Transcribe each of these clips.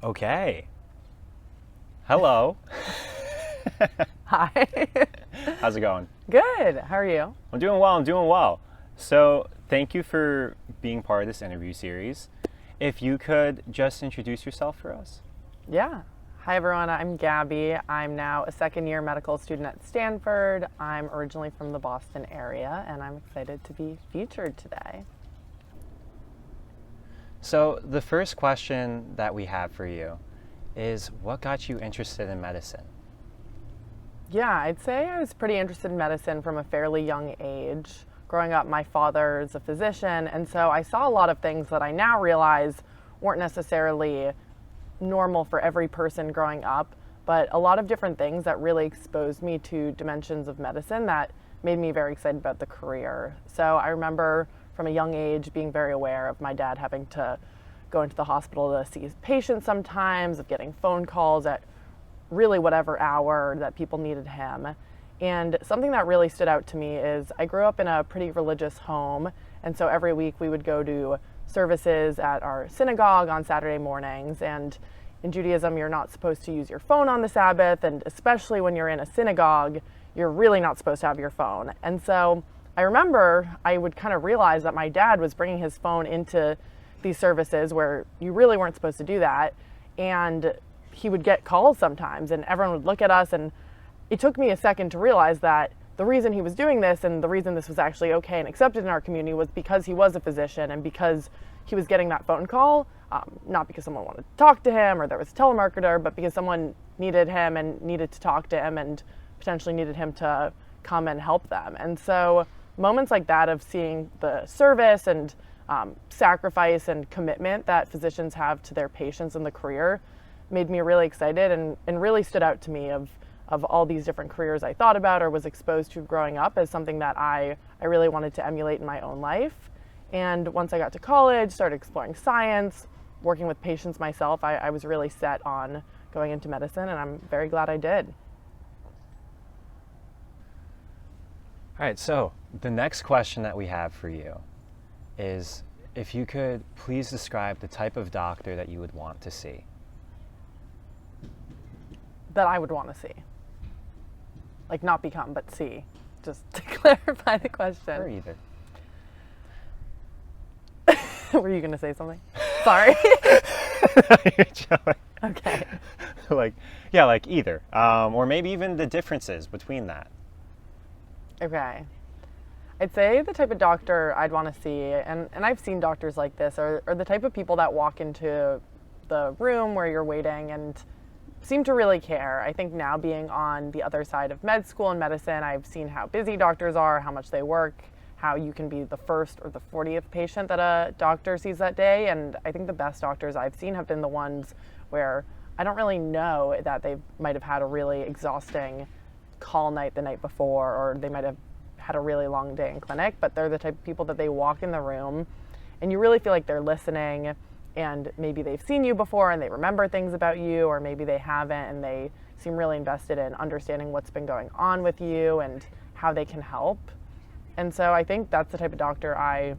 Okay. Hello. Hi. How's it going? Good. How are you? I'm doing well. I'm doing well. So, thank you for being part of this interview series. If you could just introduce yourself for us. Yeah. Hi, everyone. I'm Gaby. I'm now a second-year medical student at Stanford. I'm originally from the Boston area, and I'm excited to be featured today. So, the first question that we have for you is what got you interested in medicine? Yeah, I'd say I was pretty interested in medicine from a fairly young age. Growing up, my father's a physician, and so I saw a lot of things that I now realize weren't necessarily normal for every person growing up, but a lot of different things that really exposed me to dimensions of medicine that made me very excited about the career. So I remember from a young age being very aware of my dad having to go into the hospital to see his patients sometimes, of getting phone calls at really whatever hour that people needed him. And something that really stood out to me is I grew up in a pretty religious home, and so every week we would go to services at our synagogue on Saturday mornings. And in Judaism, you're not supposed to use your phone on the Sabbath, and especially when you're in a synagogue, you're really not supposed to have your phone. And so I remember I would kind of realize that my dad was bringing his phone into these services where you really weren't supposed to do that. And he would get calls sometimes, and everyone would look at us, and it took me a second to realize that the reason he was doing this and the reason this was actually okay and accepted in our community was because he was a physician and because he was getting that phone call, not because someone wanted to talk to him or there was a telemarketer, but because someone needed him and needed to talk to him and potentially needed him to come and help them. And so moments like that of seeing the service and sacrifice and commitment that physicians have to their patients in the career made me really excited and really stood out to me of all these different careers I thought about or was exposed to growing up as something that I really wanted to emulate in my own life. And once I got to college, started exploring science, working with patients myself, I was really set on going into medicine, and I'm very glad I did. All right, so the next question that we have for you is if you could please describe the type of doctor that you would want to see. That I would want to see. Like not become, but see, just to clarify the question. Or either. Were you going to say something? Sorry. You're joking. Okay. like either. Or maybe even the differences between that. Okay. I'd say the type of doctor I'd want to see, and I've seen doctors like this, are the type of people that walk into the room where you're waiting and seem to really care. I think now being on the other side of med school and medicine, I've seen how busy doctors are, how much they work, how you can be the first or the 40th patient that a doctor sees that day. And I think the best doctors I've seen have been the ones where I don't really know that they might have had a really exhausting call night the night before, or they might have had a really long day in clinic, but they're the type of people that they walk in the room and you really feel like they're listening, and maybe they've seen you before and they remember things about you, or maybe they haven't and they seem really invested in understanding what's been going on with you and how they can help. And so I think that's the type of doctor I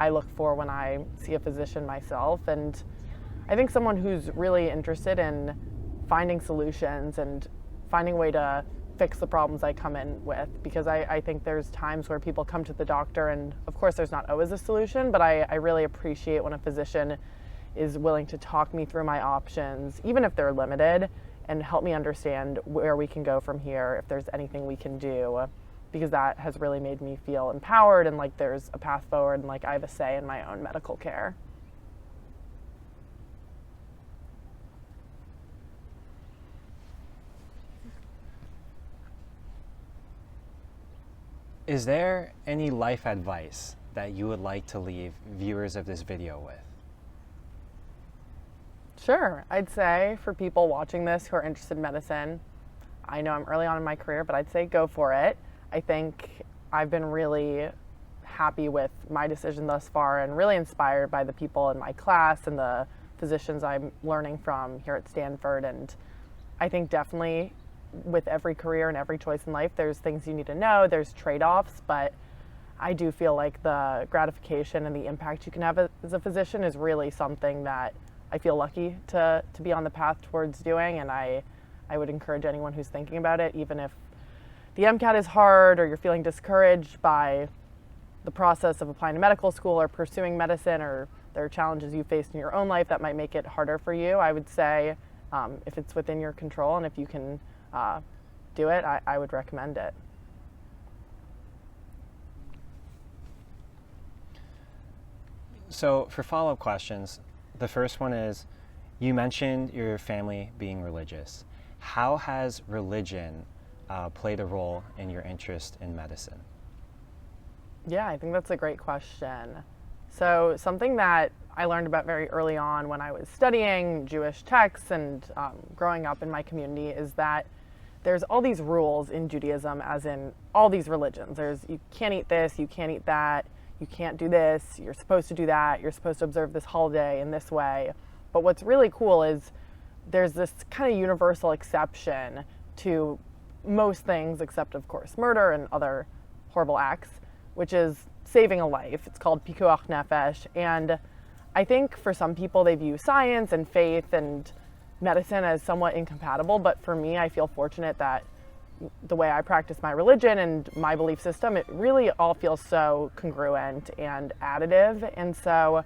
look for when I see a physician myself. And I think someone who's really interested in finding solutions and finding a way to fix the problems I come in with, because I think there's times where people come to the doctor and of course there's not always a solution, but I really appreciate when a physician is willing to talk me through my options, even if they're limited, and help me understand where we can go from here, if there's anything we can do, because that has really made me feel empowered and like there's a path forward and like I have a say in my own medical care. Is there any life advice that you would like to leave viewers of this video with? Sure. I'd say for people watching this who are interested in medicine, I know I'm early on in my career, but I'd say go for it. I think I've been really happy with my decision thus far and really inspired by the people in my class and the physicians I'm learning from here at Stanford. And I think definitely with every career and every choice in life, there's things you need to know, there's trade-offs, but I do feel like the gratification and the impact you can have as a physician is really something that I feel lucky to be on the path towards doing, and I would encourage anyone who's thinking about it, even if the MCAT is hard or you're feeling discouraged by the process of applying to medical school or pursuing medicine, or there are challenges you faced in your own life that might make it harder for you, I would say if it's within your control and if you can do it, I would recommend it. So for follow-up questions, the first one is, you mentioned your family being religious. How has religion played a role in your interest in medicine? Yeah, I think that's a great question. So something that I learned about very early on when I was studying Jewish texts and growing up in my community is that there's all these rules in Judaism, as in all these religions. There's, you can't eat this, you can't eat that, you can't do this, you're supposed to do that, you're supposed to observe this holiday in this way. But what's really cool is there's this kind of universal exception to most things, except of course murder and other horrible acts, which is saving a life. It's called pikuach nefesh. And I think for some people they view science and faith and medicine as somewhat incompatible, but for me, I feel fortunate that the way I practice my religion and my belief system, it really all feels so congruent and additive. And so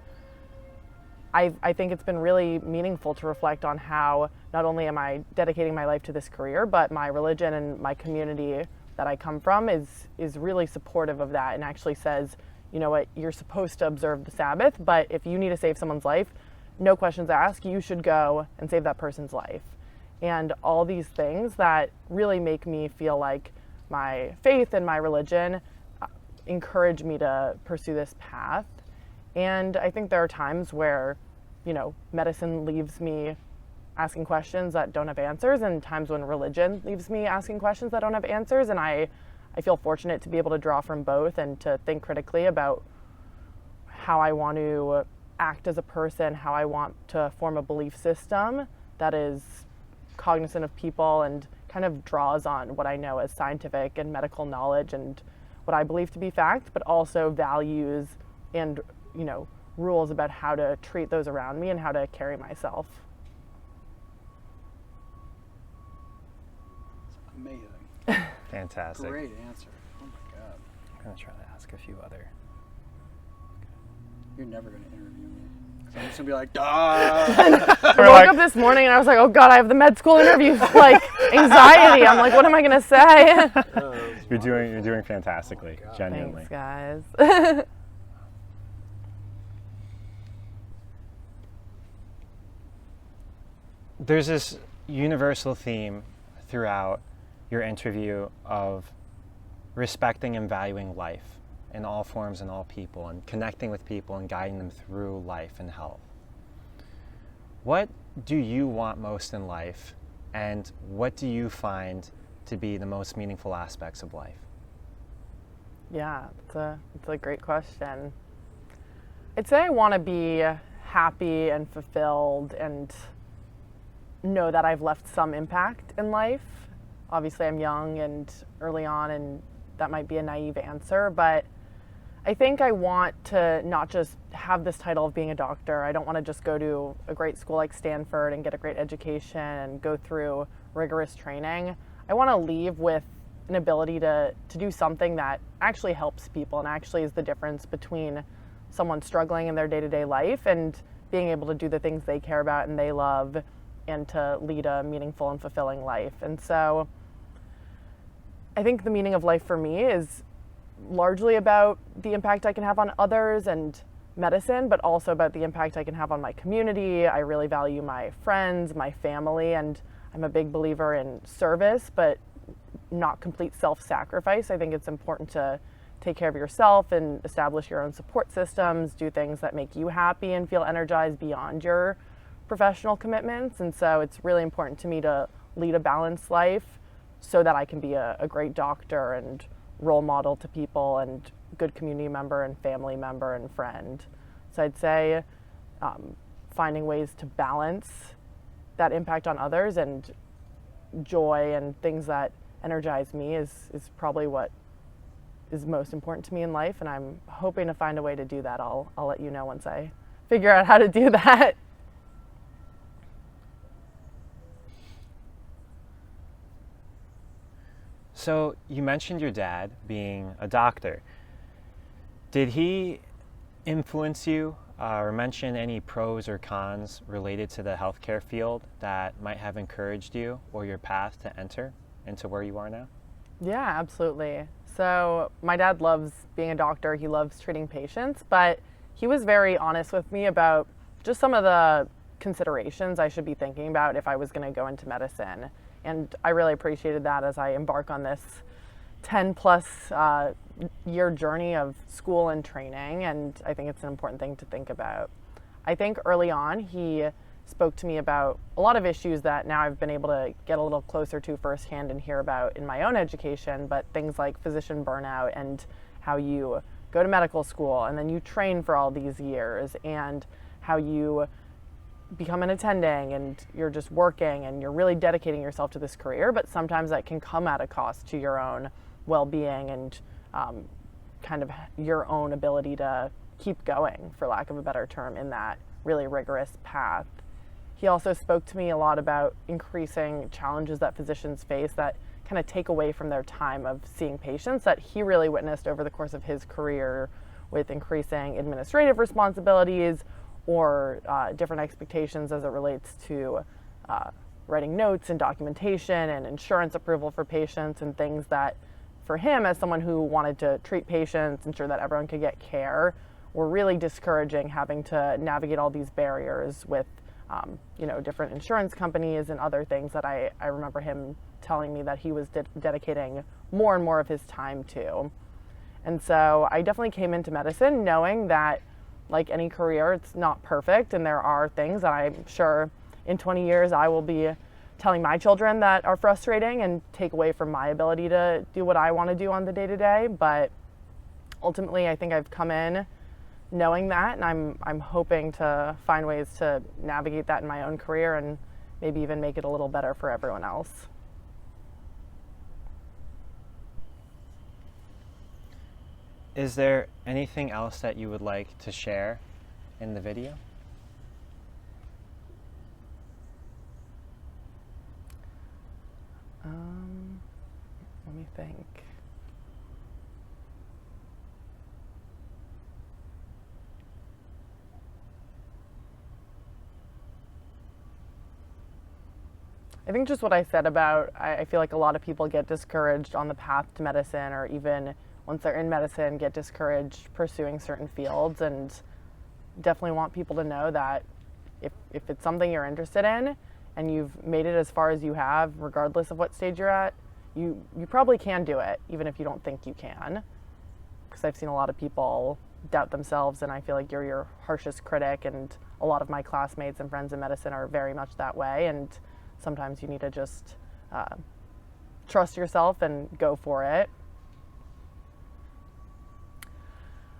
I think it's been really meaningful to reflect on how not only am I dedicating my life to this career, but my religion and my community that I come from is really supportive of that and actually says, you know what, you're supposed to observe the Sabbath, but if you need to save someone's life, no questions asked, you should go and save that person's life. And all these things that really make me feel like my faith and my religion encourage me to pursue this path. And I think there are times where, you know, medicine leaves me asking questions that don't have answers, and times when religion leaves me asking questions that don't have answers. And I feel fortunate to be able to draw from both and to think critically about how I want to act as a person, how I want to form a belief system that is cognizant of people and kind of draws on what I know as scientific and medical knowledge and what I believe to be fact, but also values and, you know, rules about how to treat those around me and how to carry myself. Amazing. Fantastic. Great answer. Oh my God. I'm going to try to ask a few other. You're never going to interview me. So I'm just going to be like, duh. I woke up this morning and I was like, oh God, I have the med school interview, like anxiety. I'm like, what am I going to say? You're doing fantastically, genuinely. Thanks, guys. There's this universal theme throughout your interview of respecting and valuing life in all forms and all people, and connecting with people and guiding them through life and health. What do you want most in life, and what do you find to be the most meaningful aspects of life? Yeah, it's a great question. I'd say I want to be happy and fulfilled and know that I've left some impact in life. Obviously, I'm young and early on, and that might be a naive answer, but I think I want to not just have this title of being a doctor. I don't want to just go to a great school like Stanford and get a great education and go through rigorous training. I want to leave with an ability to do something that actually helps people and actually is the difference between someone struggling in their day-to-day life and being able to do the things they care about and they love and to lead a meaningful and fulfilling life. And so I think the meaning of life for me is largely about the impact I can have on others and medicine, but also about the impact I can have on my community. I really value my friends, my family, and I'm a big believer in service, but not complete self-sacrifice. I think it's important to take care of yourself and establish your own support systems, do things that make you happy and feel energized beyond your professional commitments. And so it's really important to me to lead a balanced life so that I can be a great doctor and role model to people and good community member and family member and friend. So I'd say finding ways to balance that impact on others and joy and things that energize me is probably what is most important to me in life, and I'm hoping to find a way to do that. I'll let you know once I figure out how to do that. So you mentioned your dad being a doctor. Did he influence you or mention any pros or cons related to the healthcare field that might have encouraged you or your path to enter into where you are now? Yeah, absolutely. So my dad loves being a doctor. He loves treating patients, but he was very honest with me about just some of the considerations I should be thinking about if I was going to go into medicine. And I really appreciated that as I embark on this 10 plus year journey of school and training. And I think it's an important thing to think about. I think early on, he spoke to me about a lot of issues that now I've been able to get a little closer to firsthand and hear about in my own education, but things like physician burnout and how you go to medical school and then you train for all these years, and how you become an attending and you're just working and you're really dedicating yourself to this career, but sometimes that can come at a cost to your own well-being and kind of your own ability to keep going, for lack of a better term, in that really rigorous path. He also spoke to me a lot about increasing challenges that physicians face that kind of take away from their time of seeing patients that he really witnessed over the course of his career, with increasing administrative responsibilities or different expectations as it relates to writing notes and documentation and insurance approval for patients, and things that for him, as someone who wanted to treat patients, ensure that everyone could get care, were really discouraging, having to navigate all these barriers with different insurance companies and other things that I remember him telling me that he was dedicating more and more of his time to. And so I definitely came into medicine knowing that, like any career, it's not perfect, and there are things that I'm sure in 20 years I will be telling my children that are frustrating and take away from my ability to do what I want to do on the day-to-day. But ultimately, I think I've come in knowing that, and I'm hoping to find ways to navigate that in my own career and maybe even make it a little better for everyone else. Is there anything else that you would like to share in the video? Let me think. I think just what I said about, I feel like a lot of people get discouraged on the path to medicine, or even once they're in medicine, get discouraged pursuing certain fields, and definitely want people to know that if it's something you're interested in and you've made it as far as you have, regardless of what stage you're at, you probably can do it, even if you don't think you can. Because I've seen a lot of people doubt themselves, and I feel like you're your harshest critic, and a lot of my classmates and friends in medicine are very much that way, and sometimes you need to just trust yourself and go for it.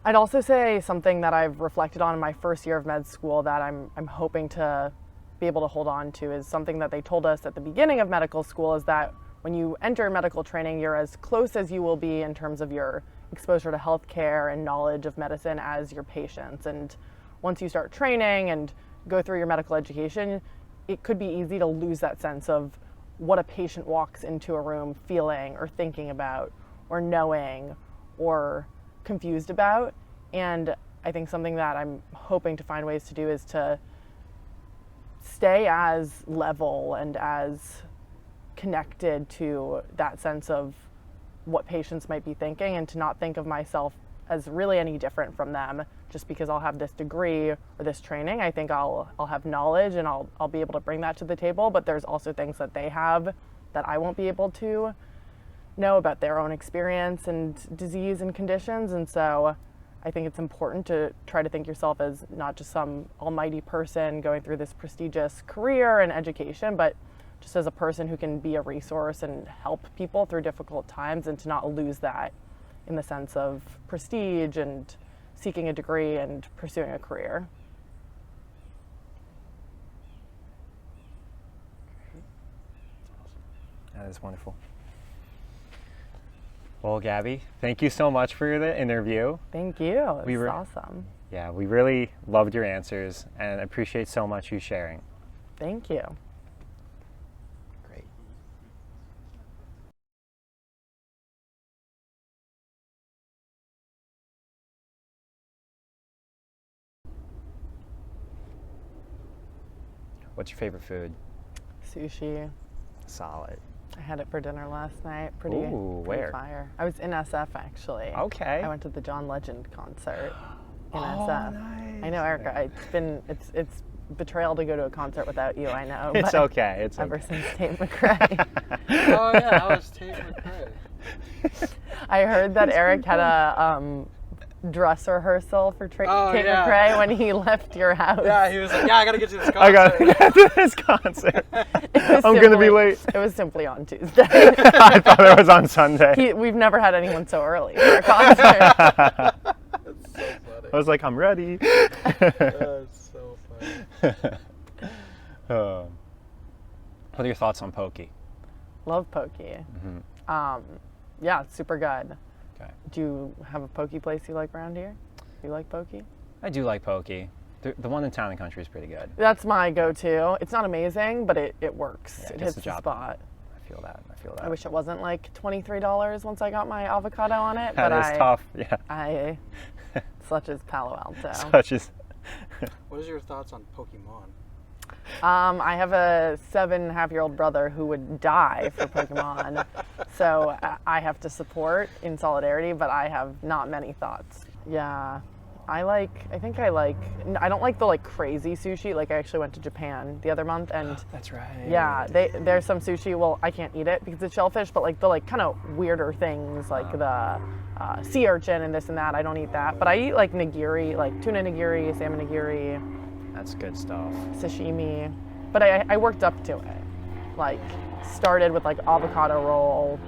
I'd also say something that I've reflected on in my first year of med school that I'm hoping to be able to hold on to is something that they told us at the beginning of medical school, is that when you enter medical training, you're as close as you will be in terms of your exposure to healthcare and knowledge of medicine as your patients. And once you start training and go through your medical education, it could be easy to lose that sense of what a patient walks into a room feeling or thinking about or knowing or confused about. And I think something that I'm hoping to find ways to do is to stay as level and as connected to that sense of what patients might be thinking, and to not think of myself as really any different from them just because I'll have this degree or this training. I think I'll have knowledge and I'll be able to bring that to the table, but there's also things that they have that I won't be able to know about their own experience and disease and conditions. And so I think it's important to try to think yourself as not just some almighty person going through this prestigious career and education, but just as a person who can be a resource and help people through difficult times, and to not lose that in the sense of prestige and seeking a degree and pursuing a career. That is wonderful. Well, Gaby, thank you so much for the interview. Thank you. It was awesome. Yeah, we really loved your answers and appreciate so much you sharing. Thank you. What's your favorite food? Sushi. Solid. I had it for dinner last night. Pretty, Ooh, pretty where? fire. I was in SF actually. Okay. I went to the John Legend concert in Oh, SF. nice. I know, Erica. It's betrayal to go to a concert without you. I know. It's but okay. It's ever okay. since Tate McRae. Oh yeah, that was Tate McRae. I heard that Eric had a dress rehearsal for Oh, Tate yeah. McRae when he left your house. Yeah, he was like, yeah, I gotta get to this concert. I got to get to this concert. I'm gonna be late. It was simply on Tuesday. I thought it was on Sunday. We've never had anyone so early for a concert. That's so funny. I was like, I'm ready. That's so funny. What are your thoughts on Pokey? Love Pokey. Yeah, it's super good. Okay. Do you have a Pokey place you like around here? You like Pokey? I do like Pokey. The one in Town and Country is pretty good. That's my go-to. It's not amazing, but it works. Yeah, It gets hits the the job spot. I feel that. I wish it wasn't like $23 once I got my avocado on it, That but is tough. Yeah. I such as Palo Alto. Such as. What is your thoughts on Pokemon? I have a 7.5-year-old brother who would die for Pokemon, so I have to support in solidarity, but I have not many thoughts. Yeah, I don't like the like crazy sushi. Like I actually went to Japan the other month and That's right. yeah, there's some sushi. Well, I can't eat it because it's shellfish, but like the like kind of weirder things like the sea urchin and this and that, I don't eat that. But I eat like nigiri, like tuna nigiri, salmon nigiri, That's good stuff. sashimi. But I worked up to it. Like started with like avocado roll,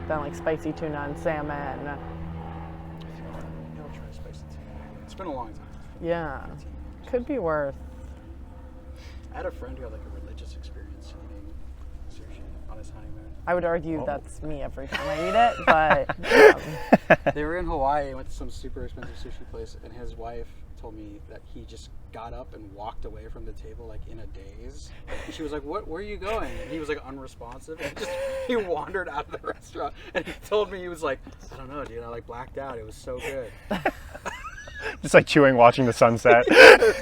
then like spicy tuna and salmon. I'll try spicy tea. It's been a long time. Yeah, could be worth. I had a friend who had like a religious experience eating sushi on his honeymoon. I would argue that's me every time I eat it, but They were in Hawaii and went to some super expensive sushi place, and his wife told me that he just got up and walked away from the table like in a daze. And she was like, "Where are you going?" And he was like unresponsive. And he wandered out of the restaurant, and he told me he was like, "I don't know, dude. I like blacked out. It was so good." Just like chewing, watching the sunset.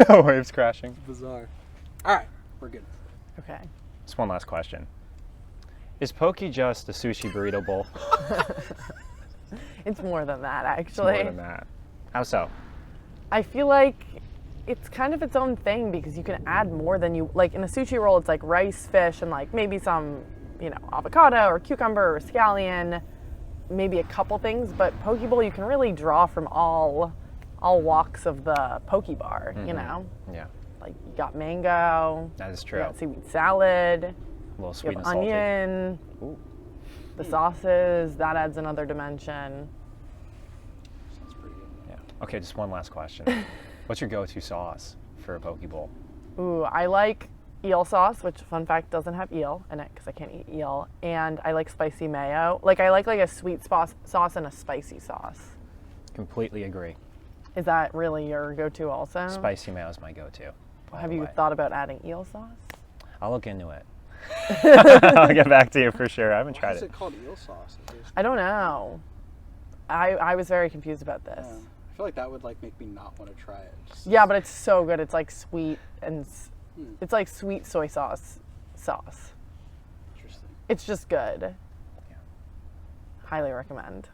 Waves crashing. Bizarre. All right, we're good. okay. Just one last question. Is Pokey just a sushi burrito bowl? It's more than that, It's more actually. than that. How so? I feel like it's kind of its own thing because you can add more than you like in a sushi roll. It's like rice, fish, and like maybe some, avocado or cucumber or scallion, maybe a couple things. But poke bowl, you can really draw from all walks of the poke bar. Yeah. Like you got mango, That is you true. got seaweed salad, A little you sweet have and salty. onion, Ooh. the sauces. That adds another dimension. Sounds pretty good. Yeah. Okay, just one last question. What's your go-to sauce for a poke bowl? Ooh, I like eel sauce, which fun fact doesn't have eel in it because I can't eat eel. And I like spicy mayo. Like I like a sweet sauce and a spicy sauce. Completely agree. Is that really your go-to also? Spicy mayo is my go-to. all Have the you way. thought about adding eel sauce? I'll look into it. I'll get back to you for sure. I haven't Why tried is it. it called eel sauce? I don't know. I was very confused about this. I feel like that would like make me not want to try it. Yeah, but it's so good. It's like sweet and Hmm. it's like sweet soy sauce. Interesting. It's just good. Yeah. Highly recommend.